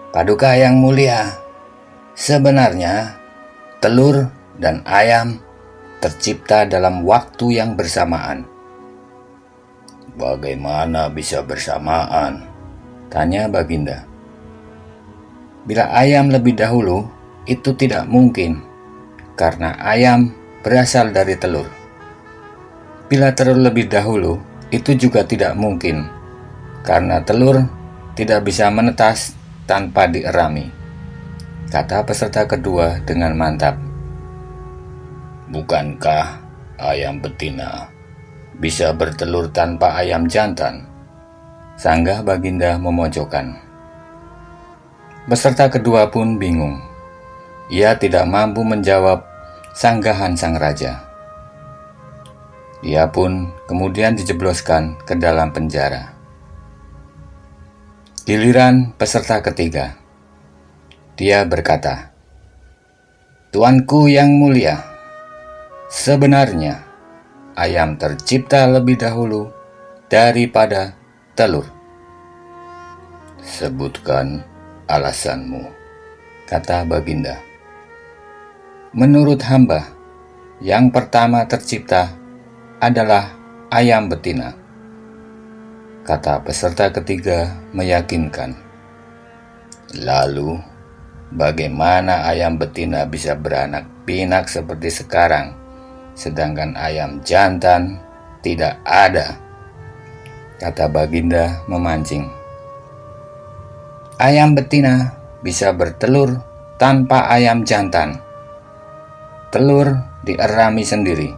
Paduka yang mulia, sebenarnya telur dan ayam tercipta dalam waktu yang bersamaan. Bagaimana bisa bersamaan? Tanya Baginda. Bila ayam lebih dahulu, itu tidak mungkin, karena ayam berasal dari telur. Bila telur lebih dahulu, itu juga tidak mungkin, karena telur tidak bisa menetas tanpa dierami, kata peserta kedua dengan mantap. Bukankah ayam betina bisa bertelur tanpa ayam jantan? Sanggah Baginda memojokkan. Peserta kedua pun bingung. Ia tidak mampu menjawab sanggahan sang raja. Dia pun kemudian dijebloskan ke dalam penjara. Giliran peserta ketiga. Dia berkata, "Tuanku yang mulia, sebenarnya ayam tercipta lebih dahulu daripada telur." "Sebutkan alasanmu," kata Baginda. "Menurut hamba, yang pertama tercipta adalah ayam betina," kata peserta ketiga meyakinkan. "Lalu, bagaimana ayam betina bisa beranak pinak seperti sekarang, sedangkan ayam jantan tidak ada?" kata Baginda memancing. "Ayam betina bisa bertelur tanpa ayam jantan. Telur dierami sendiri,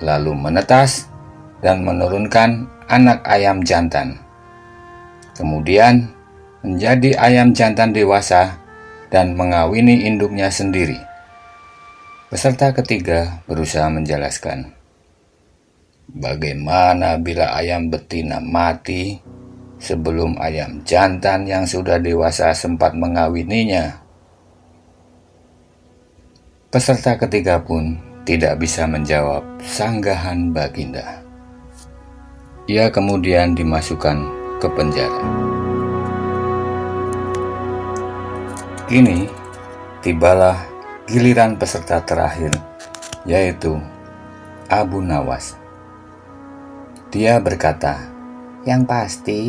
lalu menetas dan menurunkan anak ayam jantan. Kemudian menjadi ayam jantan dewasa dan mengawini induknya sendiri." Peserta ketiga berusaha menjelaskan. "Bagaimana bila ayam betina mati sebelum ayam jantan yang sudah dewasa sempat mengawininya?" Peserta ketiga pun tidak bisa menjawab sanggahan Baginda. Ia kemudian dimasukkan ke penjara. Kini tibalah giliran peserta terakhir, yaitu Abu Nawas. Dia berkata, "Yang pasti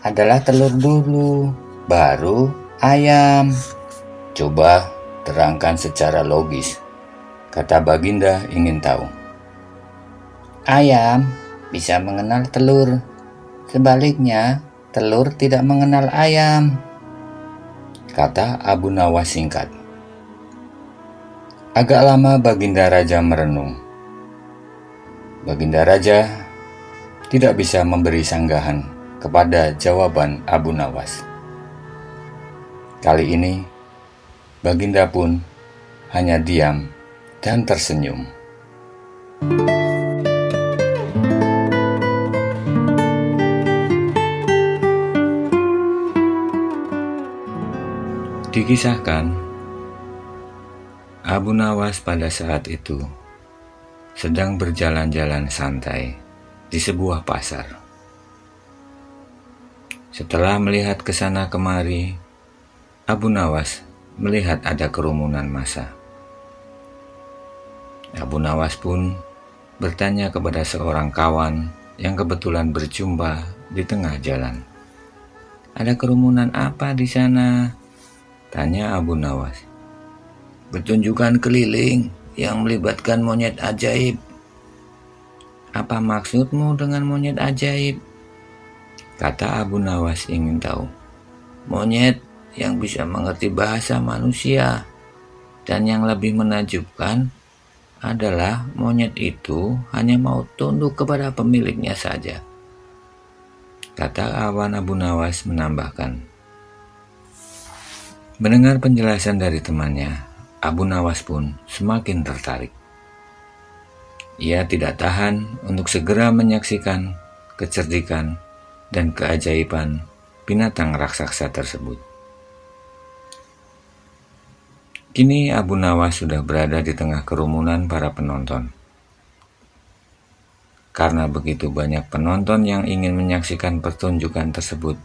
adalah telur dulu, baru ayam." "Coba terangkan secara logis," kata Baginda ingin tahu. "Ayam bisa mengenal telur, sebaliknya telur tidak mengenal ayam," kata Abu Nawas singkat. Agak lama Baginda Raja merenung. Baginda Raja tidak bisa memberi sanggahan kepada jawaban Abu Nawas. Kali ini Baginda pun hanya diam dan tersenyum. Dikisahkan, Abu Nawas pada saat itu sedang berjalan-jalan santai di sebuah pasar. Setelah melihat ke sana kemari, Abu Nawas melihat ada kerumunan massa. Abu Nawas pun bertanya kepada seorang kawan yang kebetulan berjumpa di tengah jalan. "Ada kerumunan apa di sana?" tanya Abu Nawas. "Pertunjukan keliling yang melibatkan monyet ajaib." "Apa maksudmu dengan monyet ajaib?" kata Abu Nawas ingin tahu. "Monyet yang bisa mengerti bahasa manusia, dan yang lebih menakjubkan adalah monyet itu hanya mau tunduk kepada pemiliknya saja," kata kawan Abu Nawas menambahkan. Mendengar penjelasan dari temannya, Abu Nawas pun semakin tertarik. Ia tidak tahan untuk segera menyaksikan kecerdikan dan keajaiban binatang raksasa tersebut. Kini Abu Nawas sudah berada di tengah kerumunan para penonton. Karena begitu banyak penonton yang ingin menyaksikan pertunjukan tersebut,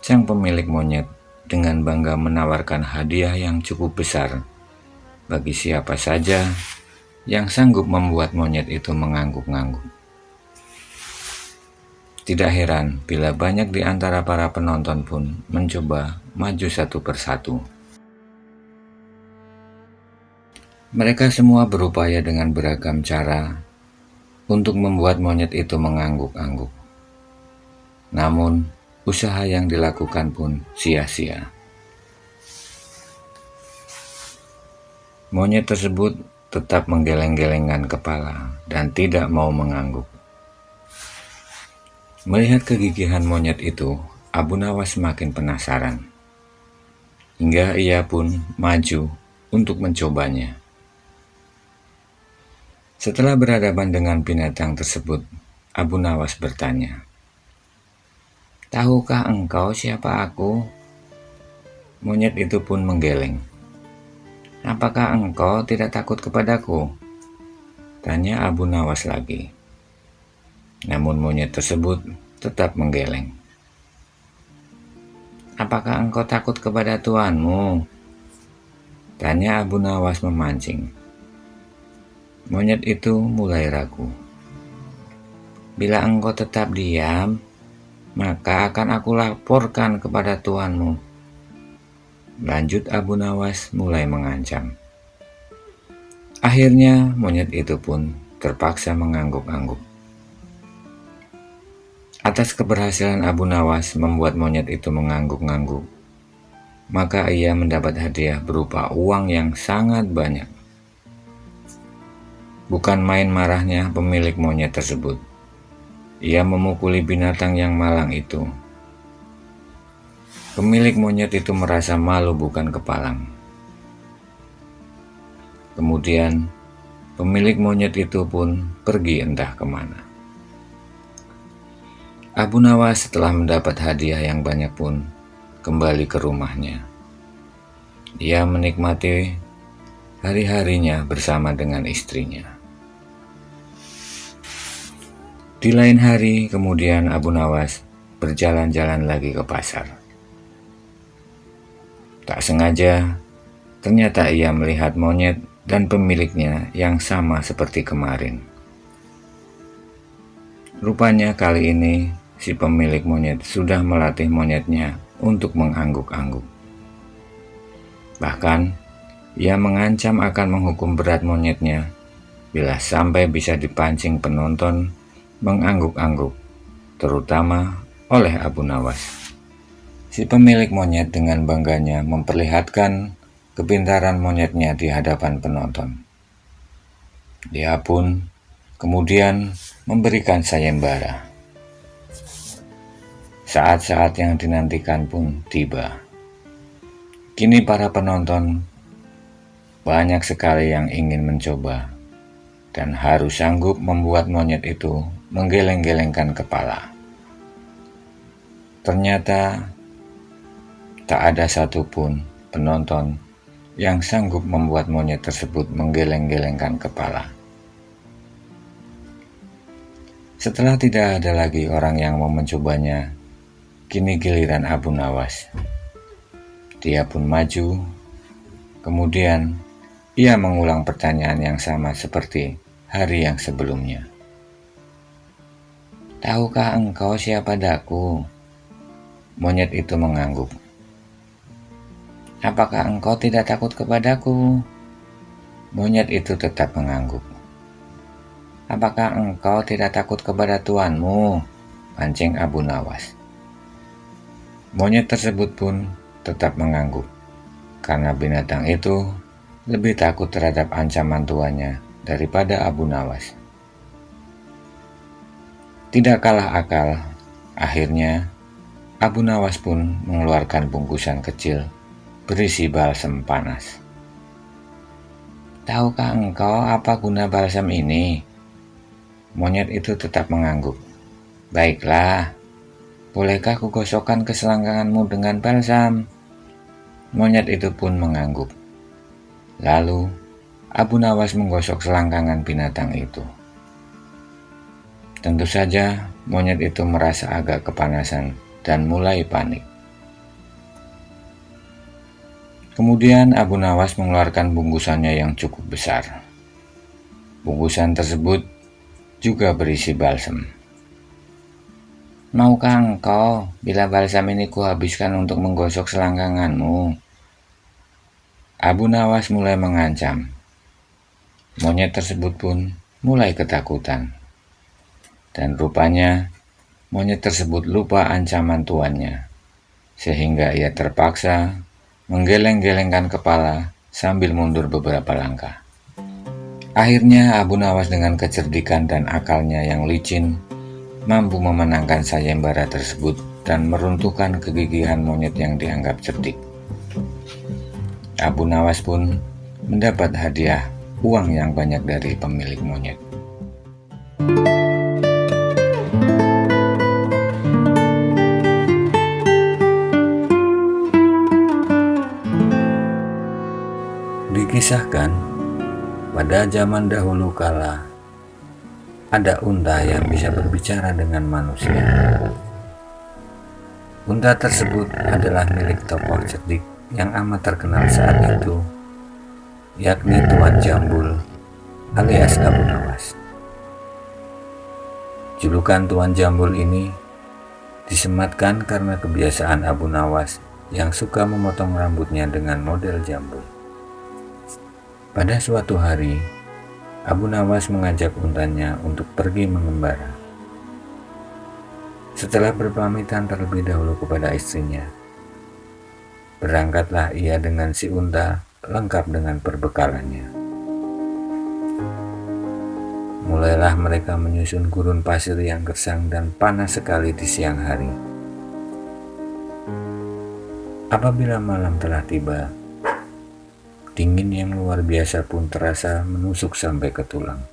sang pemilik monyet dengan bangga menawarkan hadiah yang cukup besar bagi siapa saja yang sanggup membuat monyet itu mengangguk-angguk. Tidak heran bila banyak di antara para penonton pun mencoba maju satu persatu. Mereka semua berupaya dengan beragam cara untuk membuat monyet itu mengangguk-angguk. Namun, usaha yang dilakukan pun sia-sia. Monyet tersebut tetap menggeleng-gelengkan kepala dan tidak mau mengangguk. Melihat kegigihan monyet itu, Abu Nawas semakin penasaran. Hingga ia pun maju untuk mencobanya. Setelah berhadapan dengan binatang tersebut, Abu Nawas bertanya, "Tahukah engkau siapa aku?" Monyet itu pun menggeleng. "Apakah engkau tidak takut kepadaku?" tanya Abu Nawas lagi. Namun monyet tersebut tetap menggeleng. "Apakah engkau takut kepada tuanmu?" tanya Abu Nawas memancing. Monyet itu mulai ragu. "Bila engkau tetap diam, maka akan aku laporkan kepada tuanmu." Lanjut Abu Nawas mulai mengancam. Akhirnya monyet itu pun terpaksa mengangguk-angguk. Atas keberhasilan Abu Nawas membuat monyet itu mengangguk-angguk, maka ia mendapat hadiah berupa uang yang sangat banyak. Bukan main marahnya pemilik monyet tersebut. Ia memukuli binatang yang malang itu. Pemilik monyet itu merasa malu bukan kepalang. Kemudian pemilik monyet itu pun pergi entah kemana. Abu Nawas setelah mendapat hadiah yang banyak pun kembali ke rumahnya. Ia menikmati hari-harinya bersama dengan istrinya. Di lain hari kemudian Abu Nawas berjalan-jalan lagi ke pasar. Tak sengaja, ternyata ia melihat monyet dan pemiliknya yang sama seperti kemarin. Rupanya kali ini si pemilik monyet sudah melatih monyetnya untuk mengangguk-angguk. Bahkan, ia mengancam akan menghukum berat monyetnya bila sampai bisa dipancing penonton mengangguk-angguk, terutama oleh Abu Nawas. Si pemilik monyet dengan bangganya memperlihatkan kepintaran monyetnya di hadapan penonton. Dia pun kemudian memberikan sayembara. Saat-saat yang dinantikan pun tiba. Kini para penonton banyak sekali yang ingin mencoba dan harus sanggup membuat monyet itu menggeleng-gelengkan kepala. Ternyata tak ada satupun penonton yang sanggup membuat monyet tersebut menggeleng-gelengkan kepala. Setelah tidak ada lagi orang yang mau mencobanya, kini giliran Abu Nawas. Dia pun maju, kemudian ia mengulang pertanyaan yang sama seperti hari yang sebelumnya. "Tahukah engkau siapa daku?" Monyet itu mengangguk. "Apakah engkau tidak takut kepadaku?" Monyet itu tetap mengangguk. "Apakah engkau tidak takut kepada tuanmu?" pancing Abu Nawas. Monyet tersebut pun tetap mengangguk, karena binatang itu lebih takut terhadap ancaman tuannya daripada Abu Nawas. Tidak kalah akal, akhirnya Abu Nawas pun mengeluarkan bungkusan kecil berisi balsam panas. "Tahukah engkau apa guna balsam ini?" Monyet itu tetap mengangguk. "Baiklah, bolehkah kugosokkan ke selangkanganmu dengan balsam?" Monyet itu pun mengangguk. Lalu Abu Nawas menggosok selangkangan binatang itu. Tentu saja monyet itu merasa agak kepanasan dan mulai panik. Kemudian Abu Nawas mengeluarkan bungkusannya yang cukup besar. Bungkusan tersebut juga berisi balsam. "Maukah engkau bila balsam ini kuhabiskan untuk menggosok selangkanganmu?" Abu Nawas mulai mengancam. Monyet tersebut pun mulai ketakutan. Dan rupanya Monyet tersebut lupa ancaman tuannya, sehingga ia terpaksa menggeleng-gelengkan kepala sambil mundur beberapa langkah. Akhirnya Abu Nawas dengan kecerdikan dan akalnya yang licin mampu memenangkan sayembara tersebut dan meruntuhkan kegigihan monyet yang dianggap cerdik. Abu Nawas pun mendapat hadiah uang yang banyak dari pemilik monyet. Dikisahkan, pada zaman dahulu kala, ada unta yang bisa berbicara dengan manusia. Unta tersebut adalah milik tokoh cerdik yang amat terkenal saat itu, yakni Tuan Jambul alias Abu Nawas. Julukan Tuan Jambul ini disematkan karena kebiasaan Abu Nawas yang suka memotong rambutnya dengan model jambul. Pada suatu hari, Abu Nawas mengajak untanya untuk pergi mengembara. Setelah berpamitan terlebih dahulu kepada istrinya, berangkatlah ia dengan si unta lengkap dengan perbekalannya. Mulailah mereka menyusun gurun pasir yang gersang dan panas sekali di siang hari. Apabila malam telah tiba, dingin yang luar biasa pun terasa menusuk sampai ke tulang.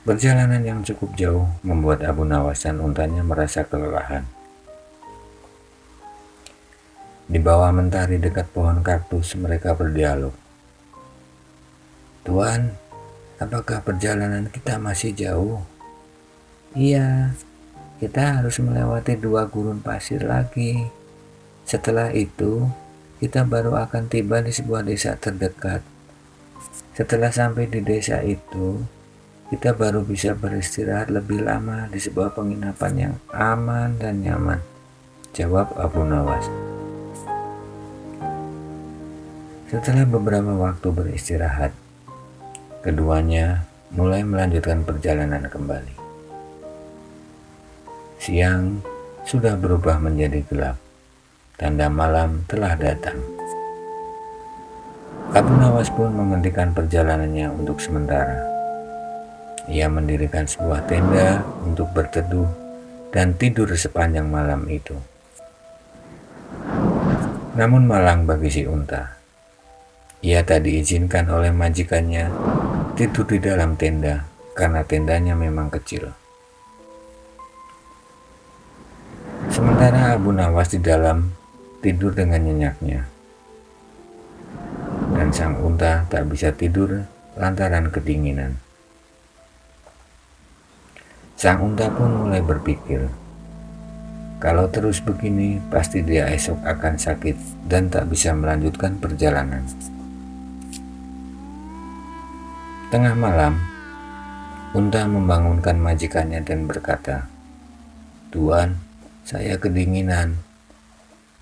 Perjalanan yang cukup jauh membuat Abu Nawas dan untanya merasa kelelahan. Di bawah mentari dekat pohon kaktus mereka berdialog. "Tuan, apakah perjalanan kita masih jauh?" "Iya, kita harus melewati 2 gurun pasir lagi. Setelah itu, kita baru akan tiba di sebuah desa terdekat. Setelah sampai di desa itu, kita baru bisa beristirahat lebih lama di sebuah penginapan yang aman dan nyaman," jawab Abu Nawas. Setelah beberapa waktu beristirahat, keduanya mulai melanjutkan perjalanan kembali. Siang sudah berubah menjadi gelap. Tanda malam telah datang. Abu Nawas pun menghentikan perjalanannya untuk sementara. Ia mendirikan sebuah tenda untuk berteduh dan tidur sepanjang malam itu. Namun malang bagi si unta. Ia tak diizinkan oleh majikannya tidur di dalam tenda karena tendanya memang kecil. Sementara Abu Nawas di dalam tidur dengan nyenyaknya, dan sang unta tak bisa tidur lantaran kedinginan. Sang unta pun mulai berpikir, kalau terus begini pasti dia esok akan sakit dan tak bisa melanjutkan perjalanan. Tengah malam, unta membangunkan majikannya dan berkata, "Tuan, saya kedinginan.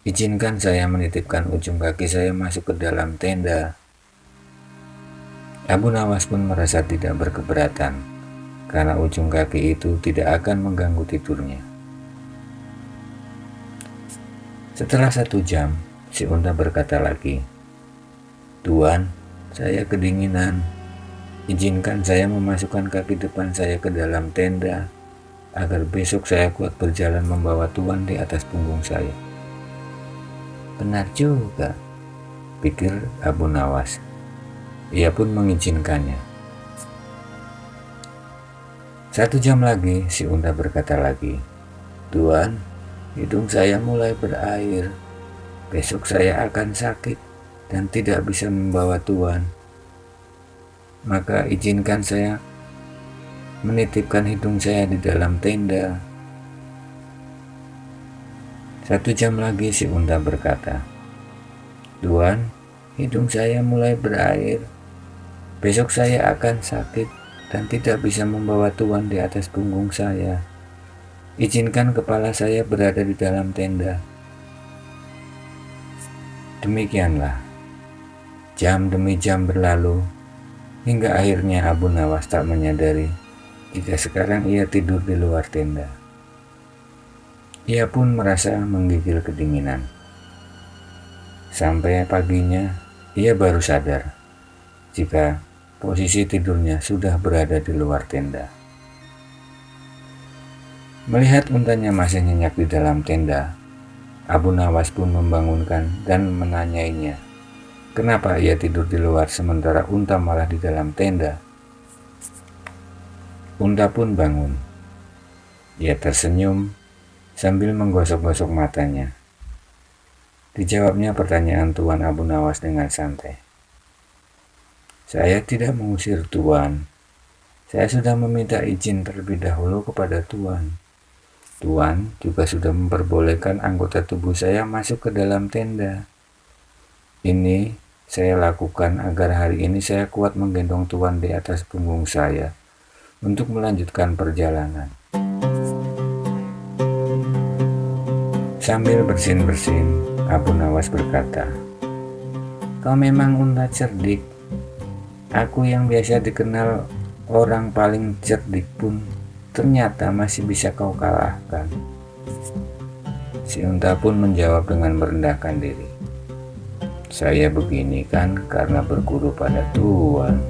Izinkan saya menitipkan ujung kaki saya masuk ke dalam tenda." Abu Nawas pun merasa tidak berkeberatan, karena ujung kaki itu tidak akan mengganggu tidurnya. Setelah 1 jam, si unta berkata lagi, "Tuan, saya kedinginan. Izinkan saya memasukkan kaki depan saya ke dalam tenda, agar besok saya kuat berjalan membawa Tuan di atas punggung saya." "Benar juga," pikir Abu Nawas. Ia pun mengizinkannya. 1 jam lagi, si unta berkata lagi, "Tuan, hidung saya mulai berair. Besok saya akan sakit dan tidak bisa membawa Tuan. Maka izinkan saya menitipkan hidung saya di dalam tenda." 1 jam lagi si unta berkata, "Tuan, hidung saya mulai berair. Besok saya akan sakit dan tidak bisa membawa Tuan di atas punggung saya. Izinkan kepala saya berada di dalam tenda." Demikianlah, jam demi jam berlalu, hingga akhirnya Abu Nawas tak menyadari jika sekarang ia tidur di luar tenda. Ia pun merasa menggigil kedinginan. Sampai paginya, ia baru sadar jika posisi tidurnya sudah berada di luar tenda. Melihat untanya masih nyenyak di dalam tenda, Abu Nawas pun membangunkan dan menanyainya, kenapa ia tidur di luar sementara unta malah di dalam tenda. Unta pun bangun. Ia tersenyum sambil menggosok-gosok matanya. Dijawabnya pertanyaan Tuan Abu Nawas dengan santai. Saya tidak mengusir Tuan. Saya sudah meminta izin terlebih dahulu kepada Tuan. Tuan juga sudah memperbolehkan anggota tubuh saya masuk ke dalam tenda. Ini saya lakukan agar hari ini saya kuat menggendong Tuan di atas punggung saya untuk melanjutkan perjalanan. Sambil bersin-bersin, Abu Nawas berkata, "Kau memang unta cerdik. Aku yang biasa dikenal orang paling cerdik pun ternyata masih bisa kau kalahkan." Si unta pun menjawab dengan merendahkan diri, "Saya begini kan karena berguru pada Tuan."